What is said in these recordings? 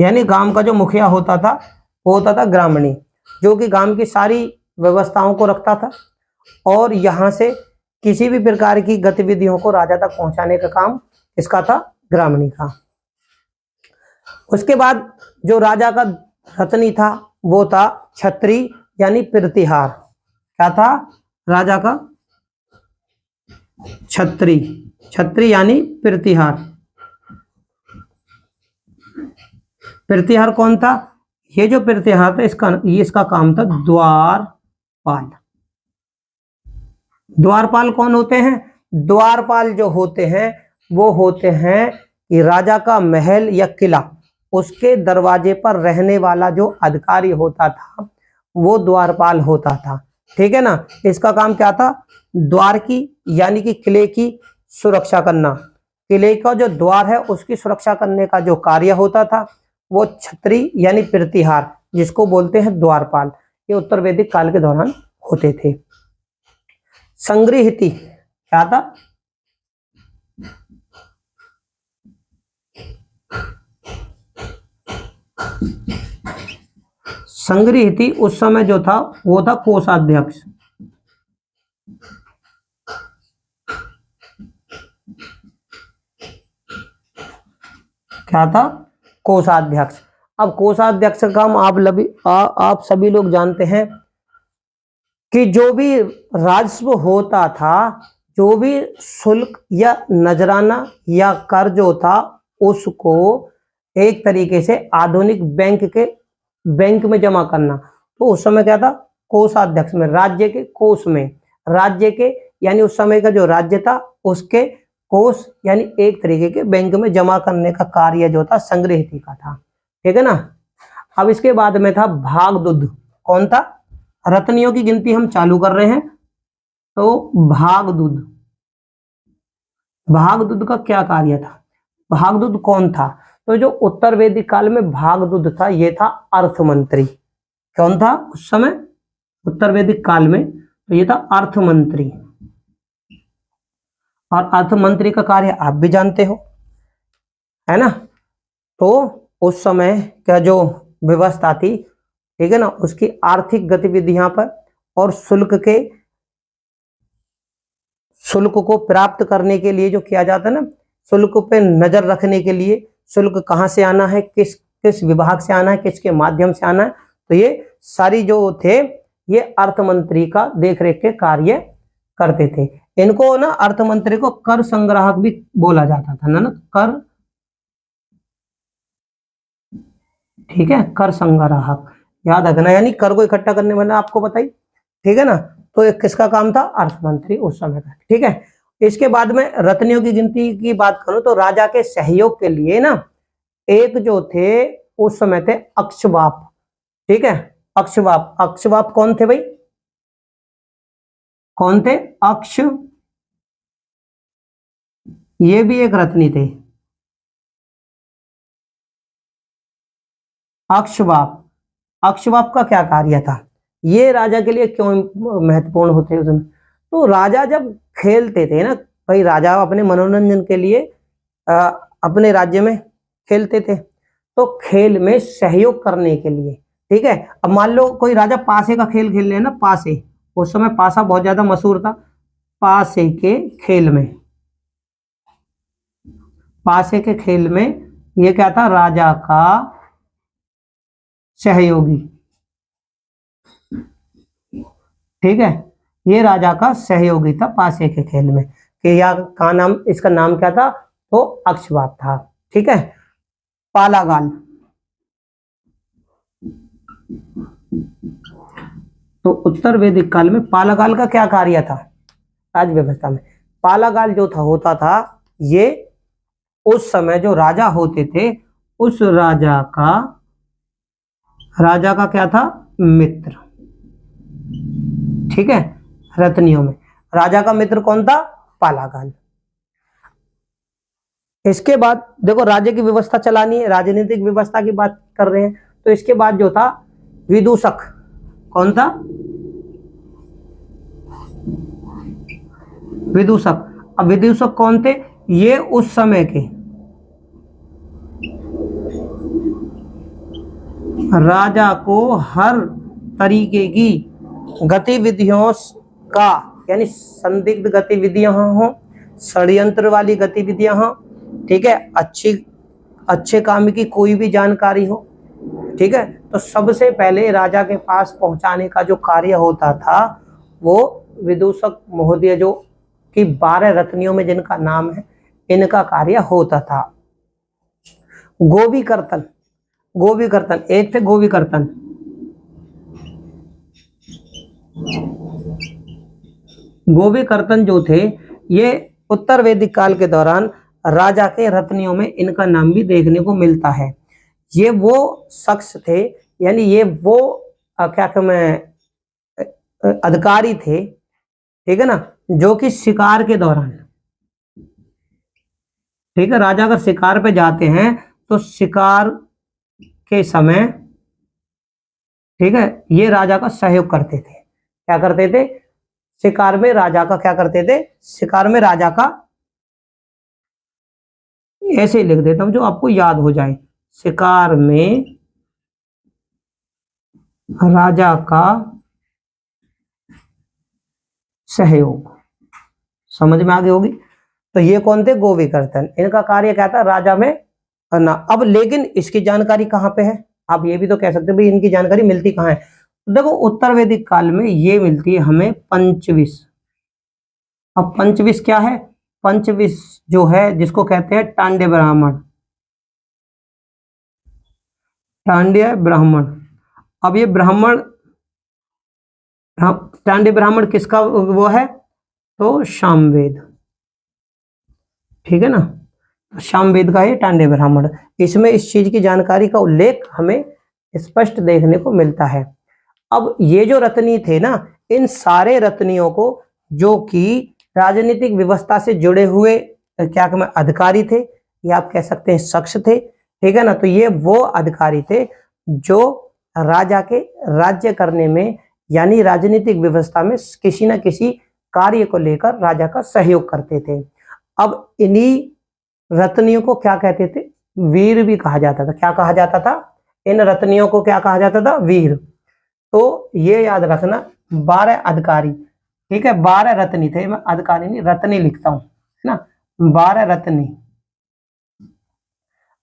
यानी गांव का जो मुखिया होता था वो होता था ग्रामणी, जो कि गांव की सारी व्यवस्थाओं को रखता था और यहाँ से किसी भी प्रकार की गतिविधियों को राजा तक पहुंचाने का काम इसका था, ग्रामणी का। उसके बाद जो राजा का रत्नी था वो था छत्री यानी प्रतिहार। क्या था राजा का? छत्री, छत्री यानी प्रतिहार। प्रतिहार कौन था? ये जो प्रतिहार था इसका काम था द्वारपाल। द्वारपाल कौन होते हैं? द्वारपाल जो होते हैं वो होते हैं कि राजा का महल या किला, उसके दरवाजे पर रहने वाला जो अधिकारी होता था वो द्वारपाल होता था। ठीक है ना। इसका काम क्या था? द्वार की यानी कि किले की सुरक्षा करना। किले का जो द्वार है उसकी सुरक्षा करने का जो कार्य होता था वो छत्री यानी प्रतिहार, जिसको बोलते हैं द्वारपाल, ये उत्तर वैदिक काल के दौरान होते थे। संगृहीति क्या था? संगृहीति उस समय जो था वो था कोषाध्यक्ष। क्या था? कोषाध्यक्ष। अब कोषाध्यक्ष का काम आप सभी लोग जानते हैं कि जो भी राजस्व होता था, जो भी शुल्क या नजराना या कर जो था, उसको एक तरीके से आधुनिक बैंक में जमा करना। तो उस समय क्या था? कोषाध्यक्ष में, राज्य के कोष में, राज्य के यानी उस समय का जो राज्य था उसके कोष यानी एक तरीके के बैंक में जमा करने का कार्य जो था संगृहीति का था। ठीक है ना। अब इसके बाद में था भागदुद्ध। कौन था? रत्नियों की गिनती हम चालू कर रहे हैं तो भागदुद्ध, भागदुद्ध का क्या कार्य था? भागदुद्ध कौन था? तो जो उत्तर वैदिक काल में भागदुद्ध था ये था अर्थमंत्री। कौन था उस समय उत्तर वैदिक काल में? तो ये था अर्थमंत्री। और अर्थमंत्री का कार्य आप भी जानते हो, है ना। तो उस समय का जो व्यवस्था थी, ठीक है ना, उसकी आर्थिक गतिविधियां पर और शुल्क को प्राप्त करने के लिए जो किया जाता है ना, शुल्क पे नजर रखने के लिए, शुल्क कहाँ से आना है, किस किस विभाग से आना है, किसके माध्यम से आना है, तो ये सारी जो थे ये अर्थमंत्री का देखरेख के कार्य करते थे। इनको ना अर्थमंत्री को कर संग्राहक भी बोला जाता था ना, कर, ठीक है, कर संग्राहक याद रखना, यानी कर को इकट्ठा करने वाला आपको बताइए। ठीक है ना। तो एक किसका काम था? अर्थमंत्री उस समय का। ठीक है। इसके बाद में रत्नियों की गिनती की बात करूं तो राजा के सहयोग के लिए ना एक जो थे उस समय थे अक्षवाप। ठीक है, अक्षवाप। अक्षवाप कौन थे भाई? कौन थे? अक्ष, ये भी एक रत्नी थे, अक्षवाप। अक्षवाप का क्या कार्य था? ये राजा के लिए क्यों महत्वपूर्ण होते हैं? तो राजा जब खेलते थे ना भाई, राजा अपने मनोरंजन के लिए अपने राज्य में खेलते थे, तो खेल में सहयोग करने के लिए, ठीक है। अब मान लो कोई राजा पासे का खेल खेल रहे हैं ना, पासे, उस समय पासा बहुत ज्यादा मशहूर था। पासे के खेल में, पासे के खेल में ये क्या था? राजा का सहयोगी। ठीक है, ये राजा का सहयोगी था पासे के खेल में। कि या का नाम, इसका नाम क्या था? तो अक्षवाप था। ठीक है। पालागाल, तो उत्तर वैदिक काल में पालागाल का क्या कार्य था राज व्यवस्था में? पालागाल जो था होता था, ये उस समय जो राजा होते थे उस राजा का क्या था? मित्र। ठीक है, रत्नियों में राजा का मित्र कौन था? पालागाल। इसके बाद देखो राज्य की व्यवस्था चलानी है, राजनीतिक व्यवस्था की बात कर रहे हैं, तो इसके बाद जो था विदूषक। कौन था? विदूषक। अब विदूषक कौन थे? ये उस समय के राजा को हर तरीके की गतिविधियों का, यानी संदिग्ध गतिविधियां हो, षड्यंत्र वाली गतिविधियां हो, ठीक है, अच्छे काम की कोई भी जानकारी हो, ठीक है, तो सबसे पहले राजा के पास पहुंचाने का जो कार्य होता था वो विदूषक महोदय जो कि 12 रत्नियों में जिनका नाम है, इनका कार्य होता था। गोवीकर्तन, गोवीकर्तन एक थे गोवीकर्तन, गोवीकर्तन जो थे ये उत्तर वैदिक काल के दौरान राजा के रत्नियों में इनका नाम भी देखने को मिलता है। ये वो शख्स थे, यानी ये वो क्या अधिकारी थे, ठीक है ना, जो कि शिकार के दौरान, ठीक है, राजा अगर शिकार पे जाते हैं तो शिकार के समय, ठीक है, ये राजा का सहयोग करते थे। क्या करते थे? शिकार में राजा का क्या करते थे? शिकार में राजा का, ऐसे ही लिख देता हूं जो आपको याद हो जाए, शिकार में राजा का सहयोग, समझ में आगे होगी। तो ये कौन थे? गोवीकर्तन। इनका कार्य क्या था? राजा में करना। अब लेकिन इसकी जानकारी कहाँ पे है? आप ये भी तो कह सकते हैं भाई इनकी जानकारी मिलती कहाँ है। तो देखो उत्तर वैदिक काल में ये मिलती है हमें पंचविश। अब पंचविश क्या है? पंचविश जो है जिसको कहते हैं टांड्य ब्राह्मण, टांड्य ब्राह्मण। अब ये ब्राह्मण, टांड्य ब्राह्मण किसका वो है? तो सामवेद, ठीक है ना, सामवेद का ये टांड्य ब्राह्मण। इसमें इस चीज की जानकारी का उल्लेख हमें स्पष्ट देखने को मिलता है। अब ये जो रत्नी थे ना, इन सारे रत्नियों को जो कि राजनीतिक व्यवस्था से जुड़े हुए क्या अधिकारी थे, या आप कह सकते हैं शख्स थे, ठीक है ना, तो ये वो अधिकारी थे जो राजा के राज्य करने में, यानी राजनीतिक व्यवस्था में किसी न किसी कार्य को लेकर राजा का सहयोग करते थे। अब इन्हीं रत्नियों को क्या कहते थे? वीर भी कहा जाता था। क्या कहा जाता था? इन रत्नियों को क्या कहा जाता था? वीर। तो ये याद रखना, 12 अधिकारी, ठीक है, 12 रत्नी थे, मैं अधिकारी नहीं रत्नी लिखता हूं, है ना, 12 रत्नी।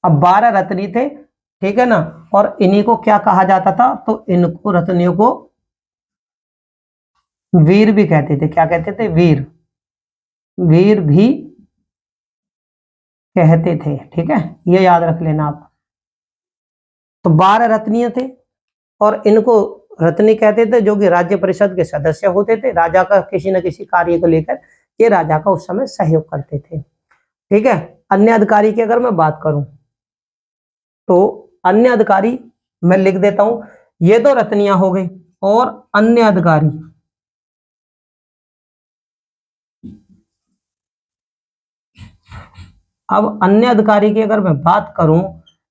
अब 12 रत्नी थे, ठीक है ना, और इन्हीं को क्या कहा जाता था? तो इनको रत्नियों को वीर भी कहते थे। क्या कहते थे? वीर, वीर भी कहते थे, ठीक है, ये याद रख लेना आप। तो 12 रत्नीय थे और इनको रत्नी कहते थे, जो कि राज्य परिषद के सदस्य होते थे। राजा का किसी न किसी कार्य को लेकर ये राजा का उस समय सहयोग करते थे, ठीक है। अन्य अधिकारी की अगर मैं बात करूं तो अन्य अधिकारी मैं लिख देता हूं, ये तो रत्नियां हो गई, और अन्य अधिकारी, अब अन्य अधिकारी की अगर मैं बात करूं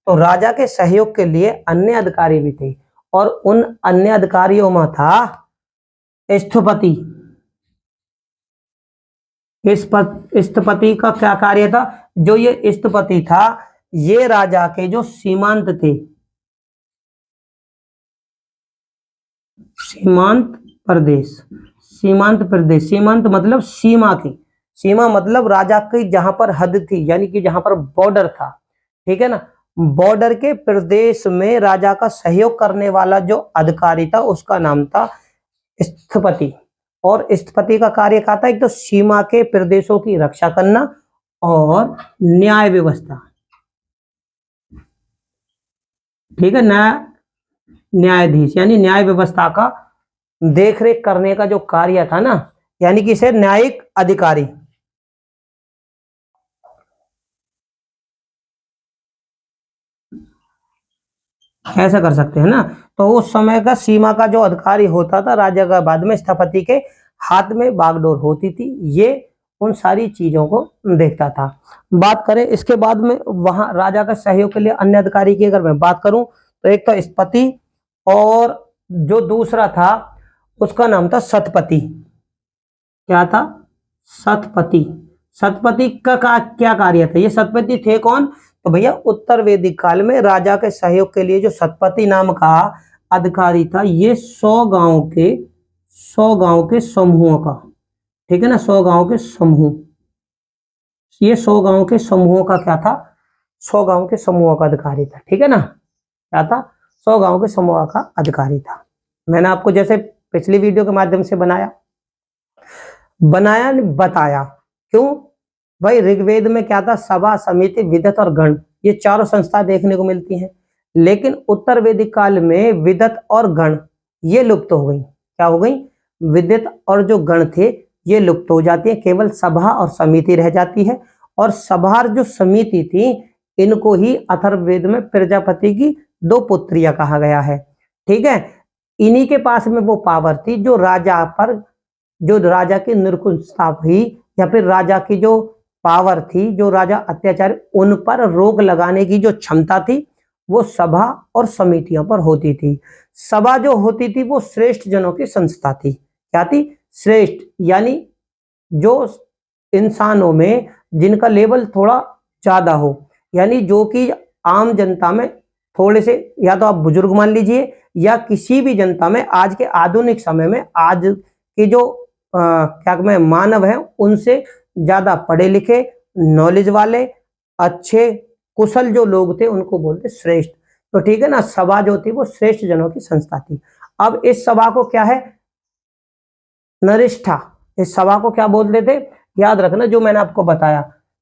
तो राजा के सहयोग के लिए अन्य अधिकारी भी थे, और उन अन्य अधिकारियों में था स्थपति। स्थपति का क्या कार्य था? जो ये स्थपति था, ये राजा के जो सीमांत थे, सीमांत प्रदेश, सीमांत प्रदेश, सीमांत मतलब सीमा की, सीमा मतलब राजा की जहां पर हद थी, यानी कि जहां पर बॉर्डर था, ठीक है ना, बॉर्डर के प्रदेश में राजा का सहयोग करने वाला जो अधिकारी था उसका नाम था स्थपति। और स्थपति का कार्य क्या था? एक तो सीमा के प्रदेशों की रक्षा करना और न्याय व्यवस्था, ठीक है, न्यायाधीश यानी न्याय व्यवस्था का देखरेख करने का जो कार्य था ना, यानी कि इसे न्यायिक अधिकारी, ऐसा कर सकते हैं ना। तो उस समय का सीमा का जो अधिकारी होता था राजा का, बाद में स्थपति के हाथ में बागडोर होती थी, ये उन सारी चीजों को देखता था। बात करें इसके बाद में वहां राजा का सहयोग के लिए अन्य अधिकारी की अगर मैं बात करूं तो एक तो स्थपति, और जो दूसरा था उसका नाम था सतपति। क्या था? सतपति। सतपति का क्या कार्य था? ये सतपति थे कौन? तो भैया उत्तर वैदिक काल में राजा के सहयोग के लिए जो सतपति नाम का अधिकारी था, ये 100 गांव के समूहों का, ठीक है ना, 100 गांव के समूह, ये 100 गांव के समूहों का क्या था, 100 गांव के समूहों का अधिकारी था, ठीक है ना, क्या था, 100 गांव के समूह का अधिकारी था। मैंने आपको जैसे पिछली वीडियो के माध्यम से बताया। क्यों भाई, ऋग्वेद में क्या था, सभा, समिति, विदत और गण, ये चारों संस्था देखने को मिलती हैं, लेकिन उत्तर वैदिक काल में विदत और गण ये लुप्त हो गई। क्या हो गई, विदत और जो गण थे ये लुप्त हो जाती है, केवल सभा और समिति रह जाती है। और सभा और जो समिति थी, इनको ही अथर्ववेद में प्रजापति की 2 पुत्रियां कहा गया है, ठीक है। इन्हीं के पास में वो पावर थी जो राजा की निरंकुशता हुई, या फिर राजा की जो पावर थी, जो राजा अत्याचारी, उन पर रोक लगाने की जो क्षमता थी, वो सभा और समितियों पर होती थी। सभा जो होती थी वो श्रेष्ठ जनों की संस्था थी। क्या थी, श्रेष्ठ, यानी जो इंसानों में जिनका लेवल थोड़ा ज्यादा हो, यानी जो कि आम जनता में थोड़े से, या तो आप बुजुर्ग मान लीजिए, या किसी भी जनता में आज के आधुनिक समय में आज के जो क्या मैं मानव है, उनसे ज्यादा पढ़े लिखे, नॉलेज वाले, अच्छे कुशल जो लोग थे, उनको बोलते श्रेष्ठ। तो ठीक है ना, सभा जो थी वो श्रेष्ठ जनों की संस्था थी। अब इस सभा को क्या है, नरिष्ठा, इस सभा को क्या बोलते थे, याद रखना जो मैंने आपको बताया।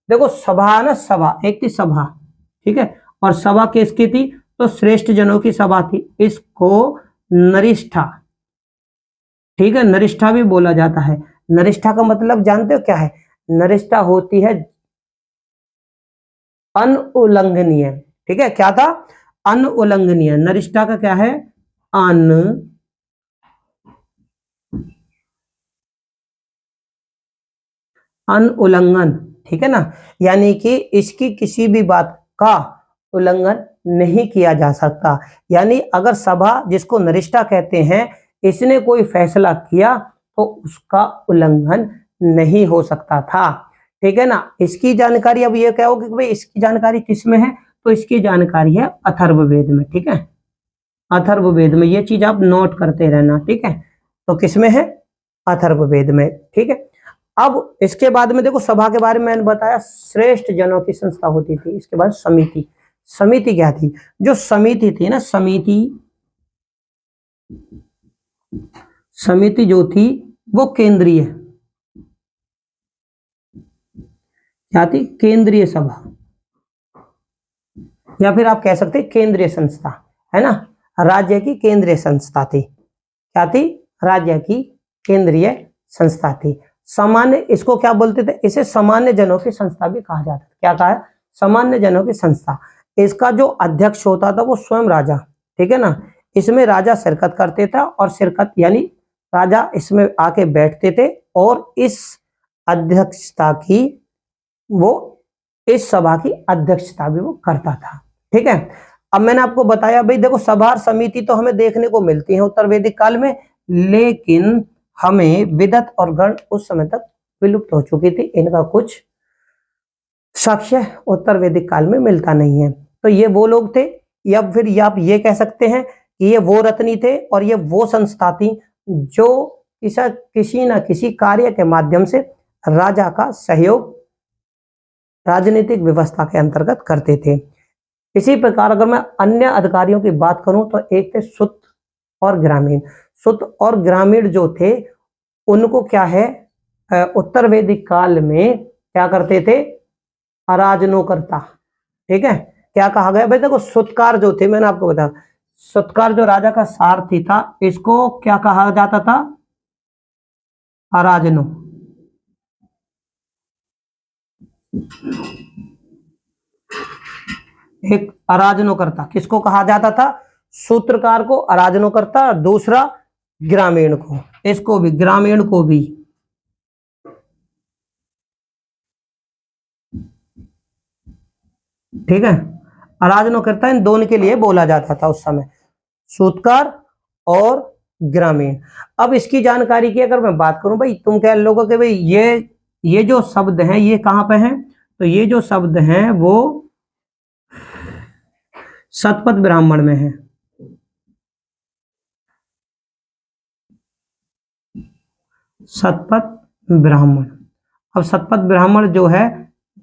देखो सभा ना, सभा एक थी सभा, ठीक है, और सभा किसकी थी, तो श्रेष्ठ जनों की सभा थी, इसको नरिष्ठा, ठीक है, नरिष्ठा भी बोला जाता है। नरिष्ठा का मतलब जानते हो क्या है, नरिष्ठा होती है अनुल्लंघनीय, ठीक है, क्या था, अनुल्लंघनीय। नरिष्ठा का क्या है, अनुल्लंघन, ठीक है ना, यानी कि इसकी किसी भी बात का उल्लंघन नहीं किया जा सकता। यानी अगर सभा, जिसको नरिष्ठा कहते हैं, इसने कोई फैसला किया तो उसका उल्लंघन नहीं हो सकता था, ठीक है ना। इसकी जानकारी अब ये क्या होगी कि भाई इसकी जानकारी किस में है, तो इसकी जानकारी है अथर्ववेद में, ठीक है, अथर्ववेद में। ये चीज आप नोट करते रहना, ठीक है, तो किस में है, अथर्ववेद में, ठीक है। अब इसके बाद में देखो, सभा के बारे में मैंने बताया, श्रेष्ठ जनों की संस्था होती थी। इसके बाद समिति, समिति क्या थी, जो समिति थी ना, समिति जो थी वो केंद्रीय, क्या थी, केंद्रीय सभा, या फिर आप कह सकते केंद्रीय संस्था, है ना, राज्य की केंद्रीय संस्था थी। क्या थी, राज्य की केंद्रीय संस्था थी। सामान्य, इसको क्या बोलते थे, इसे सामान्य जनों की संस्था भी कहा जाता है। क्या कहा है, सामान्य जनों की संस्था। इसका जो अध्यक्ष होता था वो स्वयं राजा, ठीक है ना, इसमें राजा शिरकत करते था, और शिरकत यानी राजा इसमें आके बैठते थे, और इस अध्यक्षता की, वो इस सभा की अध्यक्षता भी वो करता था, ठीक है। अब मैंने आपको बताया भाई, देखो सभा और समिति तो हमें देखने को मिलती है उत्तर वैदिक काल में, लेकिन हमें विदत और गण उस समय तक विलुप्त हो चुकी थी, इनका कुछ साक्ष्य उत्तर वैदिक काल में मिलता नहीं है। तो ये वो लोग थे, या फिर आप ये कह सकते हैं कि ये वो रत्नी थे, और ये वो संस्था थी जो किसी न किसी कार्य के माध्यम से राजा का सहयोग राजनीतिक व्यवस्था के अंतर्गत करते थे। इसी प्रकार अगर मैं अन्य अधिकारियों की बात करूं, तो एक थे सुत और ग्रामीण। सुत और ग्रामीण जो थे, उनको क्या है, उत्तर वैदिक काल में क्या करते थे, अराजनोकर्ता, ठीक है। क्या कहा गया भाई, देखो सुतकार जो थे, मैंने आपको बताया, सुतकार जो राजा का सारथी था, इसको क्या कहा जाता था, अराजनो, एक अराजनोकर्ता किसको कहा जाता था, सूत्रकार को अराजनोकर्ता, दूसरा ग्रामीण को, इसको भी, ग्रामीण को भी, ठीक है, अराजनोकर्ता इन दोनों के लिए बोला जाता था उस समय, सूत्रकार और ग्रामीण। अब इसकी जानकारी की अगर मैं बात करूं, भाई तुम कह लोगों के भाई ये जो शब्द हैं ये कहां पे हैं, तो ये जो शब्द हैं वो शतपथ ब्राह्मण में है। शतपथ ब्राह्मण। अब शतपथ ब्राह्मण जो है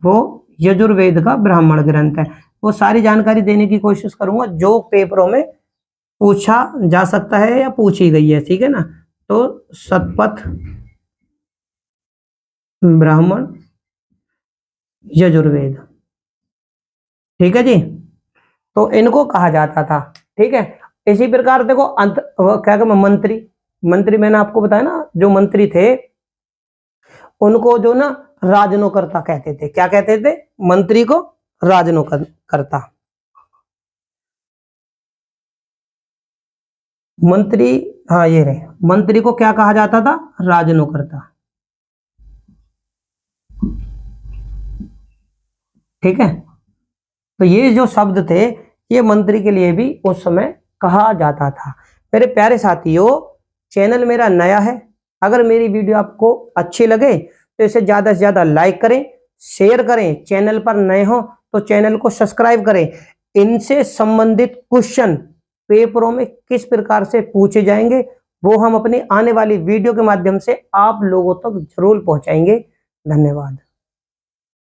वो यजुर्वेद का ब्राह्मण ग्रंथ है। वो सारी जानकारी देने की कोशिश करूंगा जो पेपरों में पूछा जा सकता है या पूछी गई है, ठीक है ना। तो शतपथ ब्राह्मण यजुर्वेद, ठीक है जी। तो इनको कहा जाता था, ठीक है। इसी प्रकार देखो क्या कहते मंत्री, मंत्री मैंने आपको बताया ना, जो मंत्री थे उनको जो ना राजनोकर्ता कहते थे। क्या कहते थे? मंत्री को राजनोकर्ता। मंत्री, हाँ ये रहे, मंत्री को क्या कहा जाता था? राजनोकर्ता, ठीक है। तो ये जो शब्द थे ये मंत्री के लिए भी उस समय कहा जाता था। मेरे प्यारे साथियों, चैनल मेरा नया है, अगर मेरी वीडियो आपको अच्छी लगे तो इसे ज़्यादा से ज़्यादा लाइक करें, शेयर करें। चैनल पर नए हो तो चैनल को सब्सक्राइब करें। इनसे संबंधित क्वेश्चन पेपरों में किस प्रकार से पूछे जाएंगे वो हम अपनी आने वाली वीडियो के माध्यम से आप लोगों तक जरूर पहुंचाएंगे। धन्यवाद।